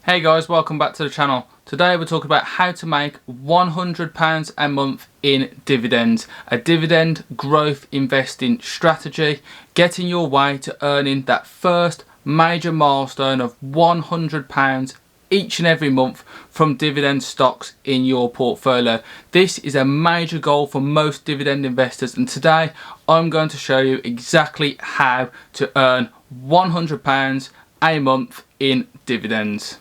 Hey guys, welcome back to the channel. Today we're talking about how to make £100 a month in dividends. A dividend growth investing strategy, getting your way to earning that first major milestone of £100 each and every month from dividend stocks in your portfolio. This is a major goal for most dividend investors, and today I'm going to show you exactly how to earn £100 a month in dividends.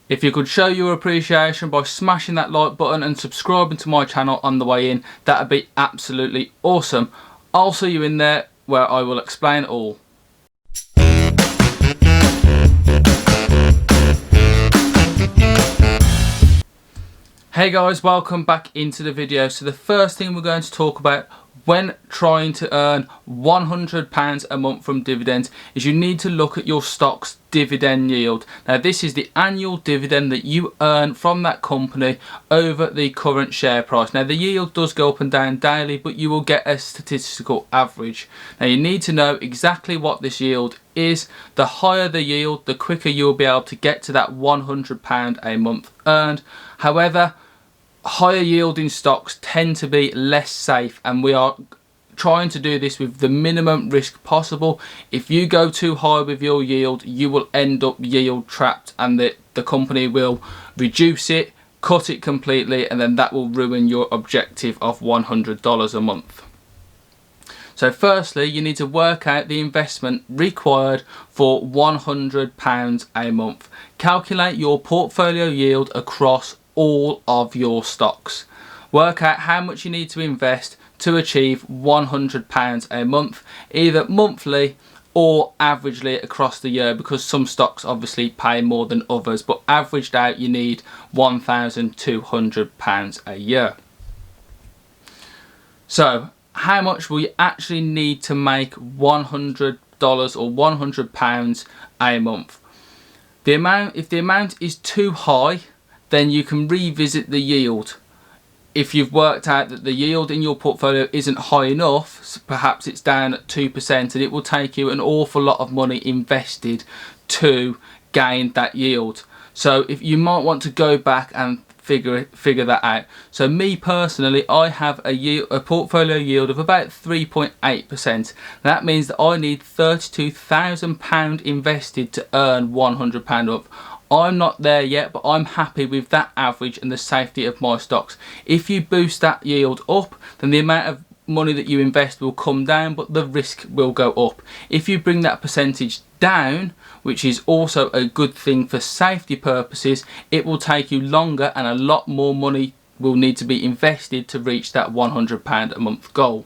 If you could show your appreciation by smashing that like button and subscribing to my channel on the way in, that would be absolutely awesome. I'll see you in there where I will explain it all. Hey guys, welcome back into the video. So the first thing we're going to talk about when trying to earn £100 a month from dividends is you need to look at your stock's dividend yield. Now this is the annual dividend that you earn from that company over the current share price. Now the yield does go up and down daily, but you will get a statistical average. Now you need to know exactly what this yield is. The higher the yield, the quicker you'll be able to get to that £100 a month earned. However, higher yielding stocks tend to be less safe, and we are trying to do this with the minimum risk possible. If you go too high with your yield, you will end up yield trapped, and the company will reduce it, cut it completely, and then that will ruin your objective of $100 a month. So firstly, you need to work out the investment required for £100 a month. Calculate your portfolio yield across all of your stocks. Work out how much you need to invest to achieve £100 a month, either monthly or averagely across the year, because some stocks obviously pay more than others, but averaged out you need £1,200 a year. So how much will you actually need to make $100 or £100 a month? If the amount is too high, then you can revisit the yield. If you've worked out that the yield in your portfolio isn't high enough, so perhaps it's down at 2%, and it will take you an awful lot of money invested to gain that yield. So if you might want to go back and figure that out. So me personally, I have a portfolio yield of about 3.8%. That means that I need £32,000 invested to earn £100 a month. I'm not there yet, but I'm happy with that average and the safety of my stocks. If you boost that yield up, then the amount of money that you invest will come down, but the risk will go up. If you bring that percentage down, which is also a good thing for safety purposes, it will take you longer and a lot more money will need to be invested to reach that £100 a month goal.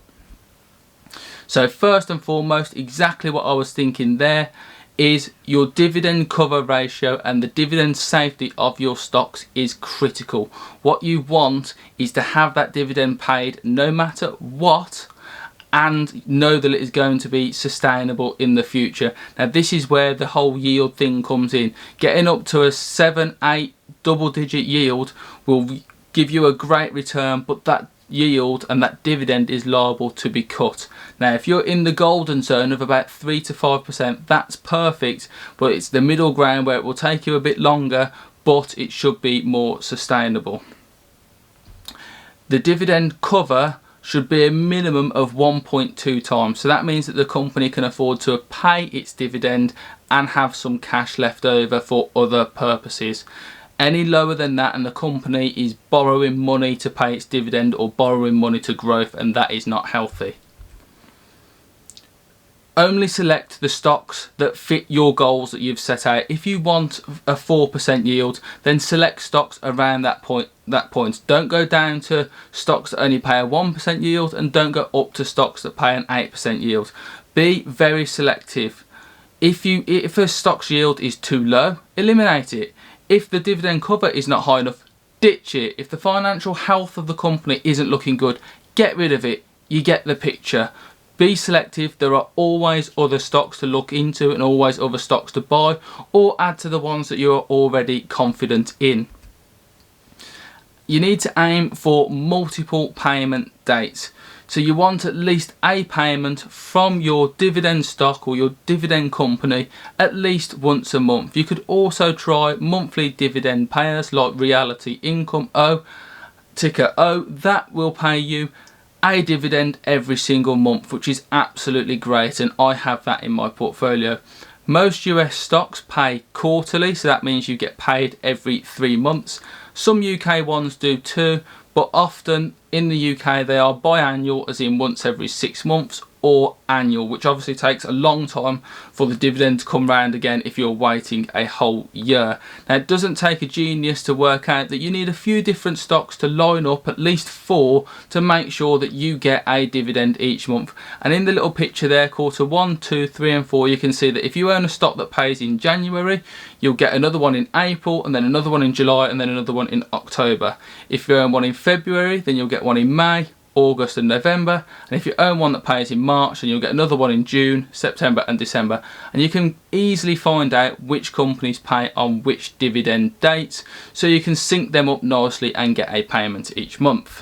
So first and foremost, exactly what I was thinking there is your dividend cover ratio, and the dividend safety of your stocks is critical. What you want is to have that dividend paid no matter what, and know that it is going to be sustainable in the future. Now this is where the whole yield thing comes in. Getting up to a 7, 8 double-digit yield will give you a great return, but that yield and that dividend is liable to be cut. Now if you're in the golden zone of about 3 to 5%, that's perfect, but it's the middle ground where it will take you a bit longer, but it should be more sustainable. The dividend cover should be a minimum of 1.2 times, so that means that the company can afford to pay its dividend and have some cash left over for other purposes. Any lower than that and the company is borrowing money to pay its dividend or borrowing money to growth, and that is not healthy. Only select the stocks that fit your goals that you've set out. If you want a 4% yield, then select stocks around that point. Don't go down to stocks that only pay a 1% yield, and don't go up to stocks that pay an 8% yield. Be very selective. If a stock's yield is too low, eliminate it. If the dividend cover is not high enough, ditch it. If the financial health of the company isn't looking good, get rid of it. You get the picture. Be selective. There are always other stocks to look into and always other stocks to buy, or add to the ones that you are already confident in. You need to aim for multiple payment dates. So you want at least a payment from your dividend stock or your dividend company at least once a month. You could also try monthly dividend payers like Reality Income O, ticker O. That will pay you a dividend every single month, which is absolutely great, and I have that in my portfolio. Most US stocks pay quarterly, so that means you get paid every 3 months. Some UK ones do too, but often in the UK they are biannual, as in once every 6 months, or annual, which obviously takes a long time for the dividend to come round again if you're waiting a whole year. Now, it doesn't take a genius to work out that you need a few different stocks to line up, at least 4, to make sure that you get a dividend each month. And in the little picture there, quarter 1, 2, 3 and 4, you can see that if you own a stock that pays in January, you'll get another one in April, and then another one in July, and then another one in October. If you own one in February, then you'll get one in May, August and November, and if you own one that pays in March, then you'll get another one in June, September and December. And you can easily find out which companies pay on which dividend dates, so you can sync them up nicely and get a payment each month.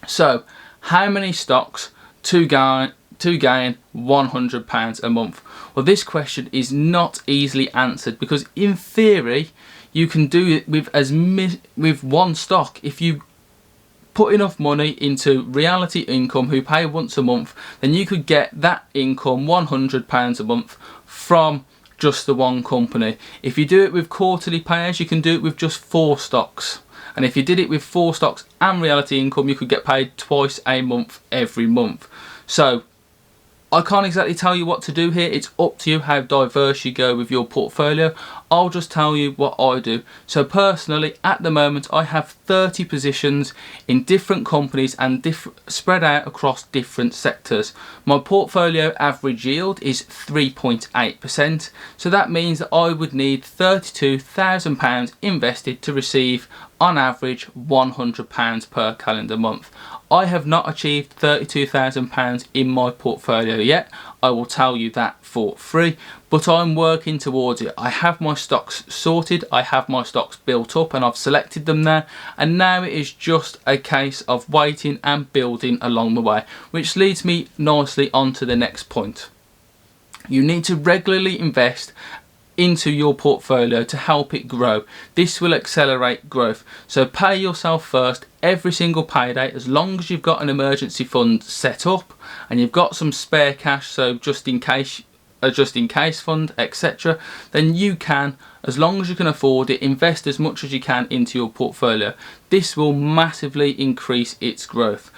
So how many stocks to gain £100 a month? Well, this question is not easily answered, because in theory you can do it with one stock. If you put enough money into Reality Income, who pay once a month, then you could get that income, £100 a month, from just the one company. If you do it with quarterly payers, you can do it with just 4 stocks. And if you did it with 4 stocks and Reality Income, you could get paid twice a month every month. So I can't exactly tell you what to do here. It's up to you how diverse you go with your portfolio. I'll just tell you what I do. So personally, at the moment, I have 30 positions in different companies and spread out across different sectors. My portfolio average yield is 3.8%. So that means that I would need £32,000 invested to receive on average £100 per calendar month. I have not achieved £32,000 in my portfolio yet. I will tell you that for free, but I'm working towards it. I have my stocks sorted, I have my stocks built up, and I've selected them now, and now it is just a case of waiting and building along the way, which leads me nicely on to the next point. You need to regularly invest into your portfolio to help it grow. This will accelerate growth. So pay yourself first every single payday, as long as you've got an emergency fund set up and you've got some spare cash, so just in case fund, etc., then you can, as long as you can afford it, invest as much as you can into your portfolio. This will massively increase its growth.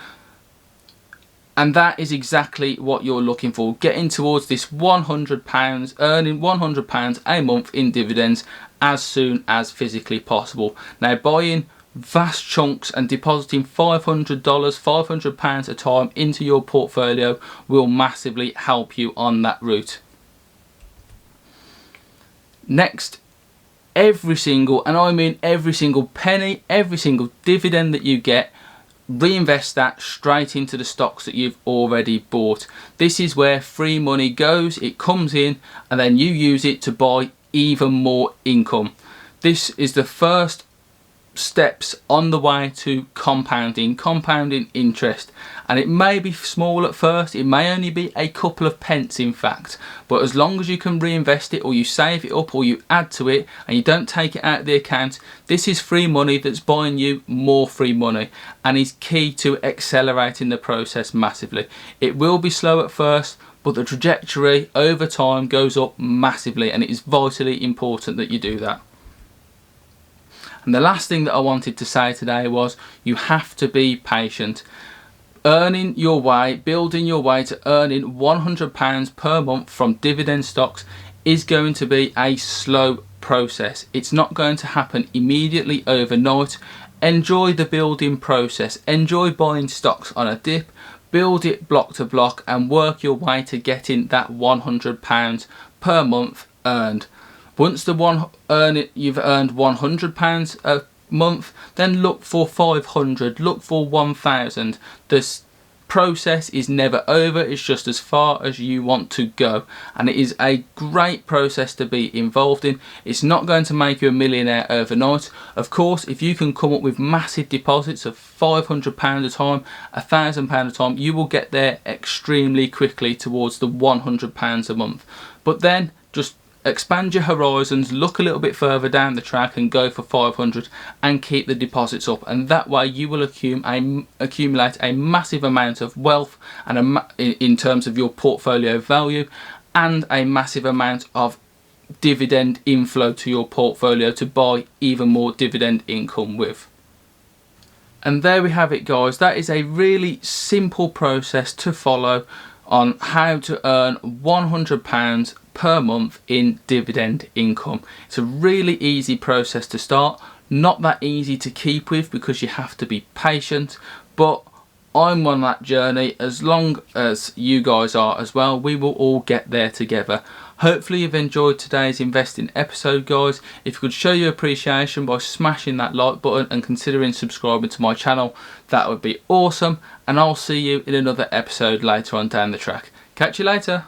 And that is exactly what you're looking for, getting towards this £100, earning £100 a month in dividends as soon as physically possible. Now, buying vast chunks and depositing $500, £500 a time into your portfolio will massively help you on that route. Next, every single, and I mean every single penny, every single dividend that you get, reinvest that straight into the stocks that you've already bought. This is where free money goes. It comes in and then you use it to buy even more income. This is the first steps on the way to compounding interest, and it may be small at first. It may only be a couple of pence in fact, but as long as you can reinvest it, or you save it up, or you add to it and you don't take it out of the account, this is free money that's buying you more free money and is key to accelerating the process massively. It will be slow at first, but the trajectory over time goes up massively, and it is vitally important that you do that. And the last thing that I wanted to say today was you have to be patient. Earning your way, building your way to earning £100 per month from dividend stocks is going to be a slow process. It's not going to happen immediately overnight. Enjoy the building process. Enjoy buying stocks on a dip. Build it block to block and work your way to getting that £100 per month earned. Once you've earned £100 a month, then look for 500, look for 1,000. process is never over, it's just as far as you want to go, and it is a great process to be involved in. It's not going to make you a millionaire overnight. Of course, if you can come up with massive deposits of £500 a time, £1,000 a time, you will get there extremely quickly towards the £100 a month. But then just expand your horizons, look a little bit further down the track and go for 500 and keep the deposits up, and that way you will accumulate a massive amount of wealth and in terms of your portfolio value, and a massive amount of dividend inflow to your portfolio to buy even more dividend income with. And there we have it, guys. That is a really simple process to follow on how to earn £100 per month in dividend income. It's a really easy process to start, not that easy to keep with because you have to be patient, but I'm on that journey. As long as you guys are as well, we will all get there together. Hopefully you've enjoyed today's investing episode, guys. If you could show your appreciation by smashing that like button and considering subscribing to my channel, that would be awesome, and I'll see you in another episode later on down the track. Catch you later.